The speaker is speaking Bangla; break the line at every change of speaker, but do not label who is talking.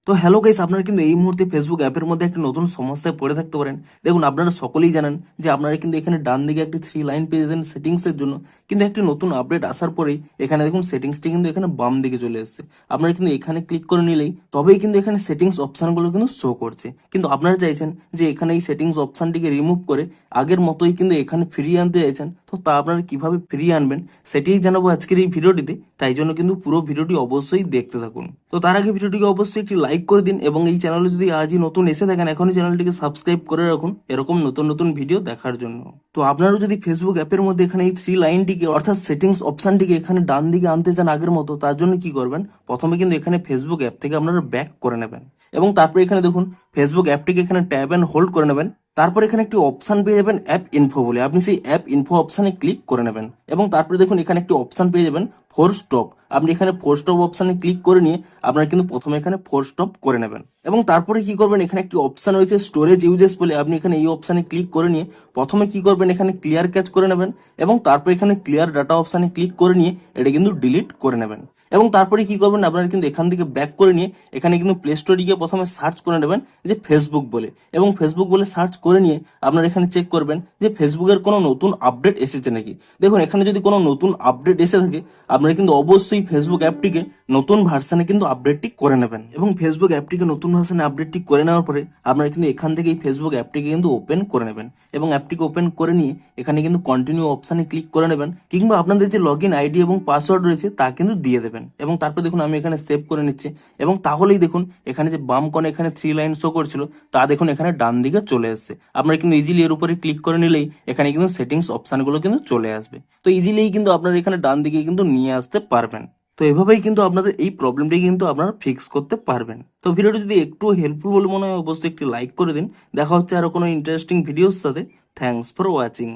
তো হ্যালো গাইস, আপনারা কিন্তু এই মুহূর্তে ফেসবুক অ্যাপের মধ্যে একটা নতুন সমস্যায় পড়ে থাকতে পারেন। দেখুন, আপনারা সকলেই জানেন যে আপনারা কিন্তু এখানে ডান দিকে একটি 3 লাইন পেয়ে যাবেন সেটিংসের জন্য, কিন্তু একটি নতুন আপডেট আসার পরেই এখানে দেখুন সেটিংসটি কিন্তু এখানে বাম দিকে চলে এসেছে। আপনারা কিন্তু এখানে ক্লিক করে নিলেই তবেই কিন্তু এখানে সেটিংস অপশানগুলো কিন্তু শো করছে, কিন্তু আপনারা চাইছেন যে এখানে এই সেটিংস অপশানটিকে রিমুভ করে আগের মতোই কিন্তু এখানে ফিরিয়ে আনতে চাইছেন। তো তা আপনারা কিভাবে ফিরিয়ে আনবেন সেটাই জানাবো আজকের এই ভিডিওটিতে, তাই জন্য কিন্তু পুরো ভিডিওটি অবশ্যই দেখতে থাকুন। তো তার আগে ভিডিওটিকে অবশ্যই একটি লাইক করে দিন এবং এই চ্যানেলে যদি আজই নতুন এসে থাকেন এখনই চ্যানেলটিকে সাবস্ক্রাইব করে রাখুন এরকম নতুন নতুন ভিডিও দেখার জন্য। তো আপনারা যদি ফেসবুক অ্যাপের মধ্যে এখানে এই 3 লাইনটিকে অর্থাৎ সেটিংস অপশনটিকে এখানে ডান দিকে আনতে চান আগের মতো, তার জন্য কি করবেন, প্রথমে কিন্তু এখানে ফেসবুক অ্যাপ থেকে আপনারা ব্যাক করে নেবেন এবং তারপরে এখানে দেখুন ফেসবুক অ্যাপটিকে এখানে ট্যাব অ্যান্ড হোল্ড করে নেবেন। তারপর এখানে একটি অপশন পেয়ে যাবেন অ্যাপ ইনফো বলে, আপনি সেই অ্যাপ ইনফো অপশানে ক্লিক করে নেবেন এবং তারপরে দেখুন এখানে একটি অপশন পেয়ে যাবেন ফোর্স স্টপ। আপনি এখানে ফোর্স স্টপ অপশানে ক্লিক করে নিয়ে আপনারা কিন্তু প্রথমে এখানে ফোর্স স্টপ করে নেবেন এবং তারপরে কি করবেন, এখানে একটি অপশন রয়েছে স্টোরেজ ইউজেস বলে, আপনি এখানে এই অপশানে ক্লিক করে নিয়ে প্রথমে কি করবেন এখানে ক্লিয়ার ক্যাচ করে নেবেন এবং তারপর এখানে ক্লিয়ার ডাটা অপশানে ক্লিক করে নিয়ে এটা কিন্তু ডিলিট করে নেবেন এবং তারপরে কি করবেন, আপনারা কিন্তু এখান থেকে ব্যাক করে নিয়ে এখানে কিন্তু প্লে স্টোরে গিয়ে প্রথমে সার্চ করে নেবেন যে ফেসবুক বলে এবং ফেসবুক বলে সার্চ করে নিয়ে আপনারা এখানে চেক করবেন যে ফেসবুকের কোনো নতুন আপডেট এসেছে নাকি। দেখুন, এখানে যদি কোনো নতুন আপডেট এসে থাকে আপনারা কিন্তু অবশ্যই ফেসবুক অ্যাপটিকে নতুন ভার্সানে কিন্তু আপডেটটি করে নেবেন এবং ফেসবুক অ্যাপটিকে নতুন ভার্সানে আপডেটটি করে নেওয়ার পরে আপনারা কিন্তু এখান থেকে এই ফেসবুক অ্যাপটিকে কিন্তু ওপেন করে নেবেন এবং অ্যাপটিকে ওপেন করে নিয়ে এখানে কিন্তু কন্টিনিউ অপশানে ক্লিক করে নেবেন কিংবা আপনাদের যে লগ ইন আইডি এবং পাসওয়ার্ড রয়েছে তা কিন্তু দিয়ে দেবেন এবং তারপর দেখুন আমি এখানে সেভ করে নিচ্ছি এবং তাহলেই দেখুন এখানে যে বাম কোণে এখানে 3 লাইন শো করছিল তা দেখুন এখানে ডান দিকে চলে এসেছে। আপনারা কিন্তু ইজিলি এর উপরে ক্লিক করে নিলেই এখানে কিন্তু সেটিংস অপশানগুলো কিন্তু চলে আসবে। তো ইজিলি কিন্তু আপনারা এখানে ডান দিকে কিন্তু নিয়ে আসতে পারবেন। তো এভাবেই কিন্তু আপনাদের এই প্রবলেমটি কিন্তু আপনারা ফিক্স করতে পারবেন। তো ভিডিওটি যদি একটু হেল্পফুল বলে মনে হয় অবশ্যই একটি লাইক করে দিন। দেখা হচ্ছে আরো কোনো ইন্টারেস্টিং ভিডিওর সাথে। Thanks for watching.